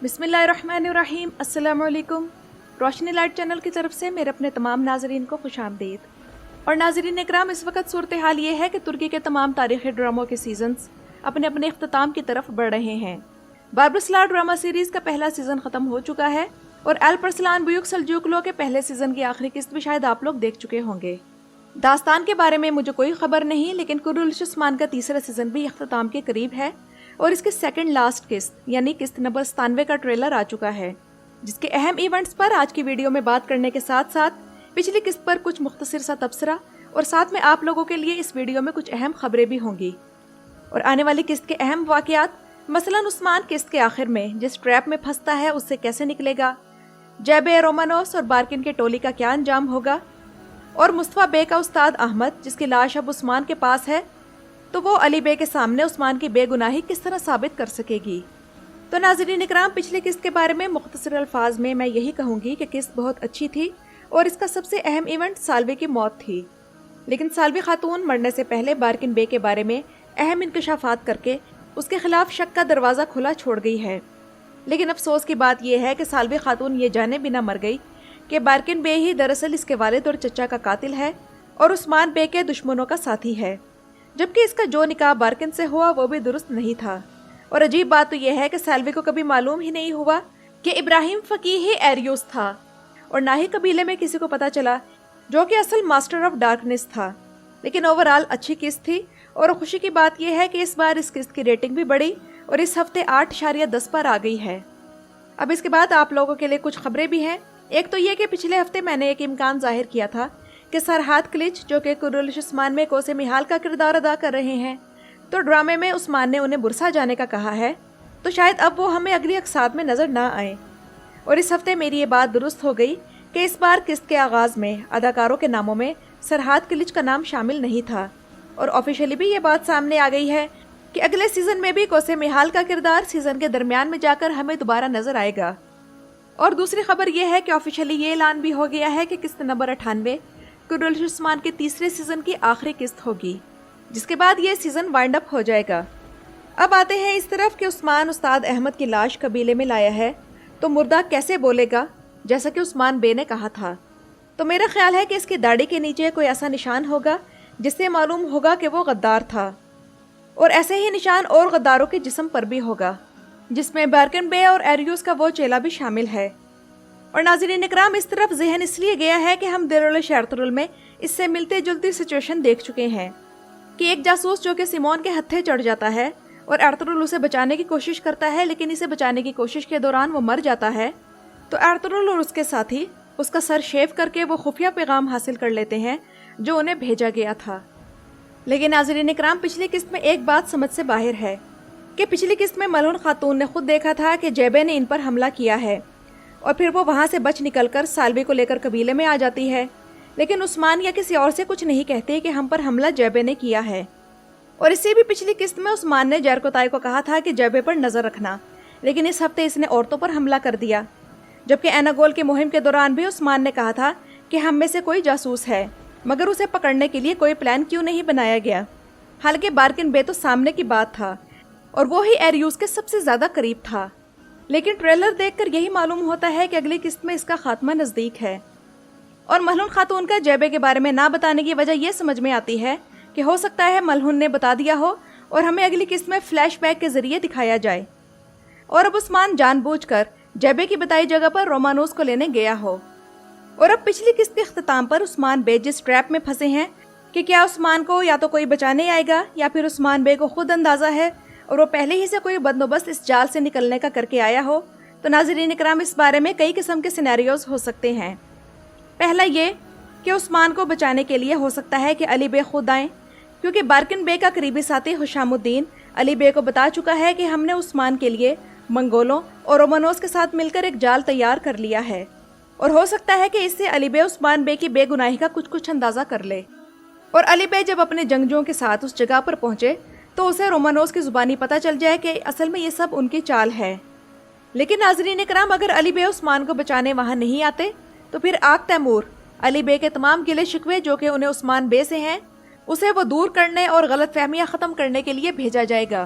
بسم اللہ الرحمن الرحیم۔ السلام علیکم۔ روشنی لائٹ چینل کی طرف سے میرے اپنے تمام ناظرین کو خوش آمدید۔ اور ناظرین اکرام، اس وقت صورتحال یہ ہے کہ ترکی کے تمام تاریخی ڈراموں کے سیزنز اپنے اپنے اختتام کی طرف بڑھ رہے ہیں۔ باربرسلار ڈرامہ سیریز کا پہلا سیزن ختم ہو چکا ہے اور الپرسلان بیوک سلجوقلو کے پہلے سیزن کی آخری قسط بھی شاید آپ لوگ دیکھ چکے ہوں گے۔ داستان کے بارے میں مجھے کوئی خبر نہیں، لیکن کرولش عثمان کا تیسرا سیزن بھی اختتام کے قریب ہے اور اس کے سیکنڈ لاسٹ قسط یعنی قسط نمبر 97 کا ٹریلر آ چکا ہے، جس کے اہم ایونٹس پر آج کی ویڈیو میں بات کرنے کے ساتھ ساتھ پچھلی قسط پر کچھ مختصر سا تبصرہ اور ساتھ میں آپ لوگوں کے لیے اس ویڈیو میں کچھ اہم خبریں بھی ہوں گی اور آنے والی قسط کے اہم واقعات، مثلا عثمان قسط کے آخر میں جس ٹریپ میں پھنستا ہے اس سے کیسے نکلے گا، جیبے رومانوس اور بارکن کے ٹولی کا کیا انجام ہوگا، اور مصطفیٰ بے کا استاد احمد جس کی لاش اب عثمان کے پاس ہے، تو وہ علی بے کے سامنے عثمان کی بے گناہی کس طرح ثابت کر سکے گی۔ تو ناظرین اکرام، پچھلی قسط کے بارے میں مختصر الفاظ میں یہی کہوں گی کہ قسط بہت اچھی تھی اور اس کا سب سے اہم ایونٹ سالوی کی موت تھی، لیکن سالوی خاتون مرنے سے پہلے بارکن بے کے بارے میں اہم انکشافات کر کے اس کے خلاف شک کا دروازہ کھلا چھوڑ گئی ہے۔ لیکن افسوس کی بات یہ ہے کہ سالوی خاتون یہ جانے بھی نہ مر گئی کہ بارکن بے ہی دراصل اس کے والد اور چچا کا قاتل ہے اور عثمان بے کے دشمنوں کا ساتھی ہے، جبکہ اس کا جو نکاح بارکن سے ہوا وہ بھی درست نہیں تھا۔ اور عجیب بات تو یہ ہے کہ سالوی کو کبھی معلوم ہی نہیں ہوا کہ ابراہیم فقیہ ہی ایریوس تھا، اور نہ ہی قبیلے میں کسی کو پتا چلا جو کہ اصل ماسٹر آف ڈارکنس تھا۔ لیکن اوورآل اچھی قسط تھی، اور خوشی کی بات یہ ہے کہ اس بار اس قسط کی ریٹنگ بھی بڑھی اور اس ہفتے 8.10 پر آ گئی ہے۔ اب اس کے بعد آپ لوگوں کے لیے کچھ خبریں بھی ہیں۔ ایک تو یہ کہ پچھلے ہفتے میں نے ایک امکان ظاہر کیا تھا کہ سرحد کلچ جو کہ کرولش عثمان میں کوسے میحال کا کردار ادا کر رہے ہیں، تو ڈرامے میں عثمان نے انہیں برسا جانے کا کہا ہے، تو شاید اب وہ ہمیں اگلی اقساط میں نظر نہ آئیں۔ اور اس ہفتے میری یہ بات درست ہو گئی کہ اس بار قسط کے آغاز میں اداکاروں کے ناموں میں سرحد کلچ کا نام شامل نہیں تھا، اور آفیشیلی بھی یہ بات سامنے آ گئی ہے کہ اگلے سیزن میں بھی کوسے میحال کا کردار سیزن کے درمیان میں جا کر ہمیں دوبارہ نظر آئے گا۔ اور دوسری خبر یہ ہے کہ آفیشیلی یہ اعلان بھی ہو گیا ہے کہ قسط نمبر 98 کرولش عثمان کے تیسرے سیزن کی آخری قسط ہوگی، جس کے بعد یہ سیزن وائنڈ اپ ہو جائے گا۔ اب آتے ہیں اس طرف کہ عثمان استاد احمد کی لاش قبیلے میں لایا ہے تو مردہ کیسے بولے گا، جیسا کہ عثمان بے نے کہا تھا۔ تو میرا خیال ہے کہ اس کی داڑھی کے نیچے کوئی ایسا نشان ہوگا جس سے معلوم ہوگا کہ وہ غدار تھا، اور ایسے ہی نشان اور غداروں کے جسم پر بھی ہوگا، جس میں بارکن بے اور ایریوس کا وہ چیلا بھی شامل ہے۔ اور ناظرین اکرام، اس طرف ذہن اس لیے گیا ہے کہ ہم دیرولش ایرطغرل میں اس سے ملتے جلتی سچویشن دیکھ چکے ہیں کہ ایک جاسوس جو کہ سیمون کے ہتھے چڑھ جاتا ہے اور ایرطغرل اسے بچانے کی کوشش کرتا ہے، لیکن اسے بچانے کی کوشش کے دوران وہ مر جاتا ہے، تو ایرطغرل اور اس کے ساتھی اس کا سر شیو کر کے وہ خفیہ پیغام حاصل کر لیتے ہیں جو انہیں بھیجا گیا تھا۔ لیکن ناظرین اکرام، پچھلی قسط میں ایک بات سمجھ سے باہر ہے کہ پچھلی قسط میں ملعون خاتون نے خود دیکھا تھا کہ جیبے نے ان پر حملہ کیا ہے، اور پھر وہ وہاں سے بچ نکل کر سالوی کو لے کر قبیلے میں آ جاتی ہے، لیکن عثمان یا کسی اور سے کچھ نہیں کہتے کہ ہم پر حملہ جیبے نے کیا ہے۔ اور اس سے بھی پچھلی قسط میں عثمان نے جیرکوتائی کو کہا تھا کہ جیبے پر نظر رکھنا، لیکن اس ہفتے اس نے عورتوں پر حملہ کر دیا، جبکہ ایناگول کی مہم کے دوران بھی عثمان نے کہا تھا کہ ہم میں سے کوئی جاسوس ہے، مگر اسے پکڑنے کے لیے کوئی پلان کیوں نہیں بنایا گیا، حالانکہ بارکن بے تو سامنے کی بات تھا اور وہ ہی ایریوس کے سب سے زیادہ قریب تھا۔ لیکن ٹریلر دیکھ کر یہی معلوم ہوتا ہے کہ اگلی قسط میں اس کا خاتمہ نزدیک ہے۔ اور ملعون خاتون کا جیبے کے بارے میں نہ بتانے کی وجہ یہ سمجھ میں آتی ہے کہ ہو سکتا ہے ملعون نے بتا دیا ہو اور ہمیں اگلی قسط میں فلیش بیک کے ذریعے دکھایا جائے، اور اب عثمان جان بوجھ کر جیبے کی بتائی جگہ پر رومانوس کو لینے گیا ہو۔ اور اب پچھلی قسط کے اختتام پر عثمان بے جس ٹریپ میں پھنسے ہیں کہ کیا عثمان کو یا تو کوئی بچانے آئے گا یا پھر عثمان بے کو خود اندازہ ہے اور وہ پہلے ہی سے کوئی بندوبست اس جال سے نکلنے کا کر کے آیا ہو، تو ناظرین اکرام، اس بارے میں کئی قسم کے سینیریوز ہو سکتے ہیں۔ پہلا یہ کہ عثمان کو بچانے کے لیے ہو سکتا ہے کہ علی بے خود آئیں، کیونکہ بارکن بے کا قریبی ساتھی حشام الدین علی بے کو بتا چکا ہے کہ ہم نے عثمان کے لیے منگولوں اور رومانوس کے ساتھ مل کر ایک جال تیار کر لیا ہے، اور ہو سکتا ہے کہ اس سے علی بے عثمان بے کی بے گناہی کا کچھ اندازہ کر لے۔ اور علی بے جب اپنے جنگجوؤں کے ساتھ اس جگہ پر پہنچے تو اسے رومانوس کی زبانی پتہ چل جائے کہ اصل میں یہ سب ان کی چال ہے۔ لیکن ناظرین اکرام، اگر علی بے عثمان کو بچانے وہاں نہیں آتے تو پھر آگ تیمور علی بے کے تمام گلے شکوے جو کہ انہیں عثمان بے سے ہیں، اسے وہ دور کرنے اور غلط فہمیاں ختم کرنے کے لیے بھیجا جائے گا۔